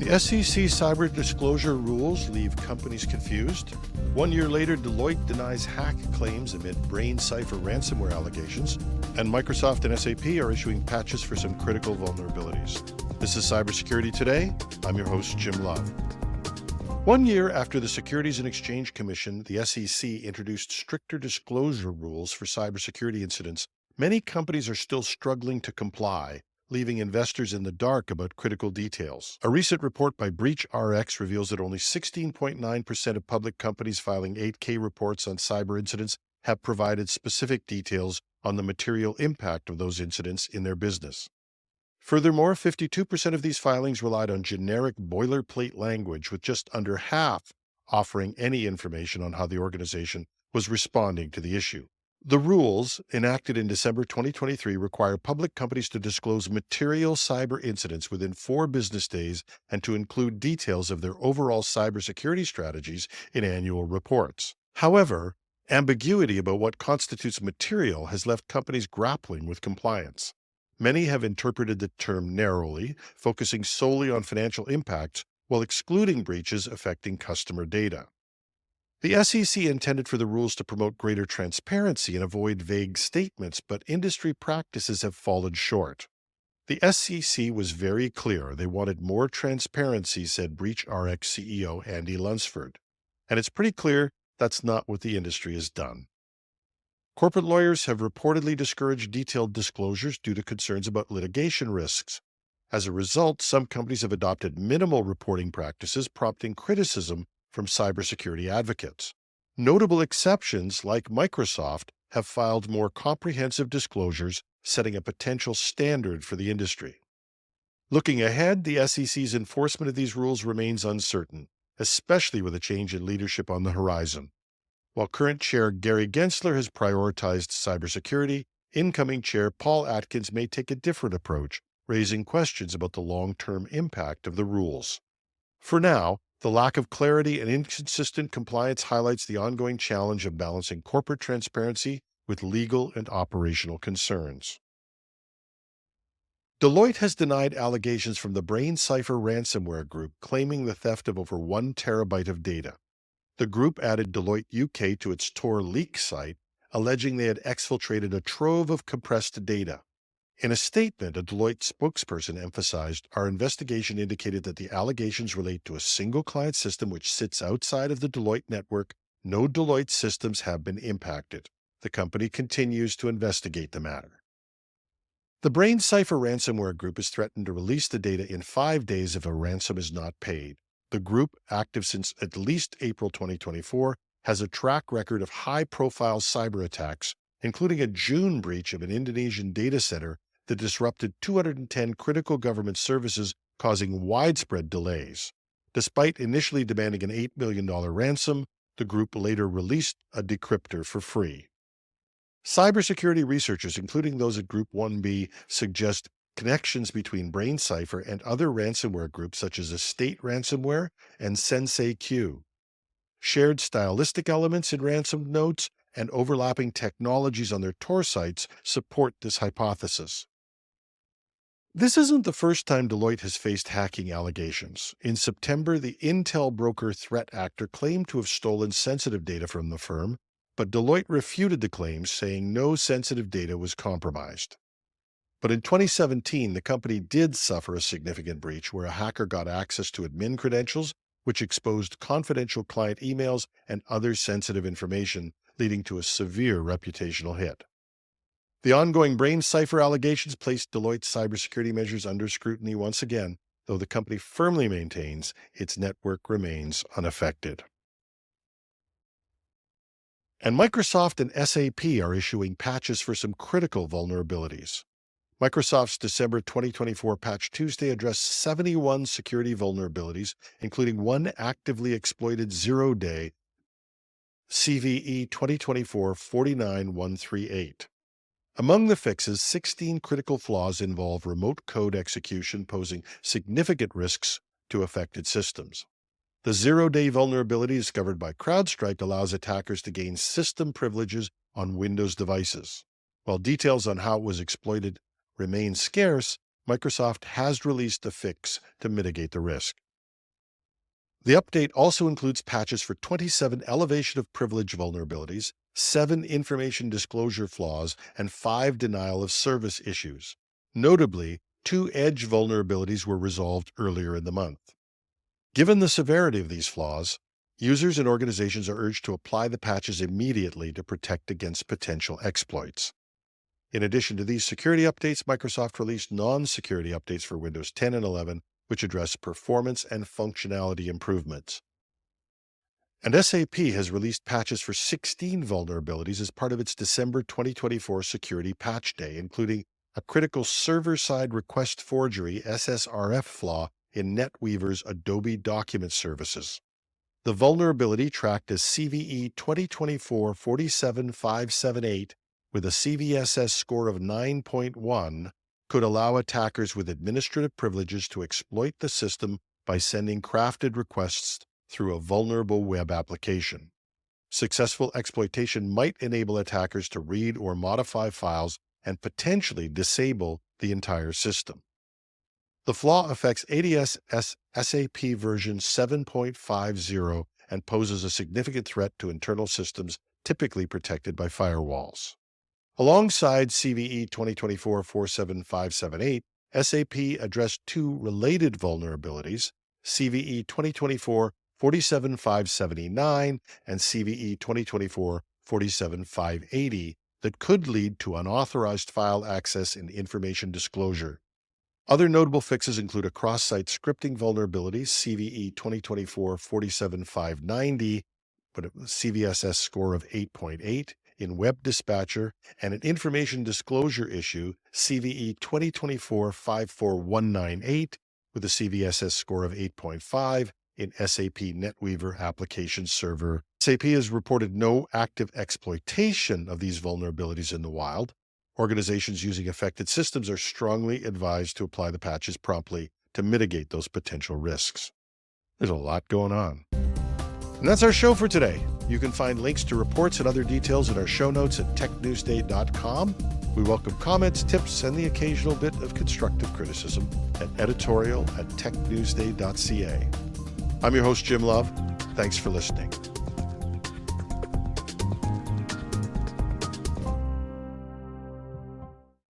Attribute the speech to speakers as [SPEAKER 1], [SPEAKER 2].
[SPEAKER 1] The SEC cyber disclosure rules leave companies confused. 1 year later, Deloitte denies hack claims amid BrainCypher ransomware allegations. And Microsoft and SAP are issuing patches for some critical vulnerabilities. This is Cybersecurity Today. I'm your host, Jim Love. 1 year after the Securities and Exchange Commission, the SEC, introduced stricter disclosure rules for cybersecurity incidents, many companies are still struggling to comply, leaving investors in the dark about critical details. A recent report by BreachRx reveals that only 16.9% of public companies filing 8K reports on cyber incidents have provided specific details on the material impact of those incidents in their business. Furthermore, 52% of these filings relied on generic boilerplate language, with just under half offering any information on how the organization was responding to the issue. The rules, enacted in December 2023, require public companies to disclose material cyber incidents within 4 business days and to include details of their overall cybersecurity strategies in annual reports. However, ambiguity about what constitutes material has left companies grappling with compliance. Many have interpreted the term narrowly, focusing solely on financial impacts while excluding breaches affecting customer data. The SEC intended for the rules to promote greater transparency and avoid vague statements, but industry practices have fallen short. The SEC was very clear they wanted more transparency, said BreachRx CEO Andy Lunsford. And it's pretty clear that's not what the industry has done. Corporate lawyers have reportedly discouraged detailed disclosures due to concerns about litigation risks. As a result, some companies have adopted minimal reporting practices, prompting criticism from cybersecurity advocates. Notable exceptions, like Microsoft, have filed more comprehensive disclosures, setting a potential standard for the industry. Looking ahead, the SEC's enforcement of these rules remains uncertain, especially with a change in leadership on the horizon. While current Chair Gary Gensler has prioritized cybersecurity, incoming Chair Paul Atkins may take a different approach, raising questions about the long-term impact of the rules. For now, the lack of clarity and inconsistent compliance highlights the ongoing challenge of balancing corporate transparency with legal and operational concerns. Deloitte has denied allegations from the BrainCypher ransomware group, claiming the theft of over 1 terabyte of data. The group added Deloitte UK to its Tor leak site, alleging they had exfiltrated a trove of compressed data. In a statement, a Deloitte spokesperson emphasized, "Our investigation indicated that the allegations relate to a single client system which sits outside of the Deloitte network. No Deloitte systems have been impacted." The company continues to investigate the matter. The BrainCypher ransomware group has threatened to release the data in 5 days if a ransom is not paid. The group, active since at least April 2024, has a track record of high-profile cyber attacks, including a June breach of an Indonesian data center that disrupted 210 critical government services, causing widespread delays. Despite initially demanding an $8 million ransom, the group later released a decryptor for free. Cybersecurity researchers, including those at Group 1B, suggest connections between BrainCypher and other ransomware groups such as Estate Ransomware and SenseiQ. Shared stylistic elements in ransom notes and overlapping technologies on their Tor sites support this hypothesis. This isn't the first time Deloitte has faced hacking allegations. In September, the Intel broker threat actor claimed to have stolen sensitive data from the firm, but Deloitte refuted the claims, saying no sensitive data was compromised. But in 2017, the company did suffer a significant breach where a hacker got access to admin credentials, which exposed confidential client emails and other sensitive information, leading to a severe reputational hit. The ongoing BrainCypher allegations placed Deloitte's cybersecurity measures under scrutiny once again, though the company firmly maintains its network remains unaffected. And Microsoft and SAP are issuing patches for some critical vulnerabilities. Microsoft's December 2024 Patch Tuesday addressed 71 security vulnerabilities, including one actively exploited zero-day CVE 2024-49138. Among the fixes, 16 critical flaws involve remote code execution, posing significant risks to affected systems. The zero-day vulnerability discovered by CrowdStrike allows attackers to gain system privileges on Windows devices. While details on how it was exploited remain scarce, Microsoft has released a fix to mitigate the risk. The update also includes patches for 27 elevation of privilege vulnerabilities, 7 information disclosure flaws, and 5 denial of service issues. Notably, 2 edge vulnerabilities were resolved earlier in the month. Given the severity of these flaws, users and organizations are urged to apply the patches immediately to protect against potential exploits. In addition to these security updates, Microsoft released non-security updates for Windows 10 and 11, which address performance and functionality improvements. And SAP has released patches for 16 vulnerabilities as part of its December 2024 Security Patch Day, including a critical server-side request forgery SSRF flaw in NetWeaver's Adobe Document Services. The vulnerability, tracked as CVE 2024-47578 with a CVSS score of 9.1, could allow attackers with administrative privileges to exploit the system by sending crafted requests through a vulnerable web application. Successful exploitation might enable attackers to read or modify files and potentially disable the entire system. The flaw affects ADS SAP version 7.50 and poses a significant threat to internal systems typically protected by firewalls. Alongside CVE 2024-47578, SAP addressed 2 related vulnerabilities, CVE 2024-47579 and CVE 2024-47580, that could lead to unauthorized file access and information disclosure. Other notable fixes include a cross-site scripting vulnerability, CVE 2024-47590, but a CVSS score of 8.8 in Web Dispatcher, and an information disclosure issue, CVE 2024-54198, with a CVSS score of 8.5 in SAP NetWeaver Application Server. SAP has reported no active exploitation of these vulnerabilities in the wild. Organizations using affected systems are strongly advised to apply the patches promptly to mitigate those potential risks. There's a lot going on. And that's our show for today. You can find links to reports and other details in our show notes at technewsday.com. We welcome comments, tips, and the occasional bit of constructive criticism at editorial@technewsday.ca. I'm your host, Jim Love. Thanks for listening.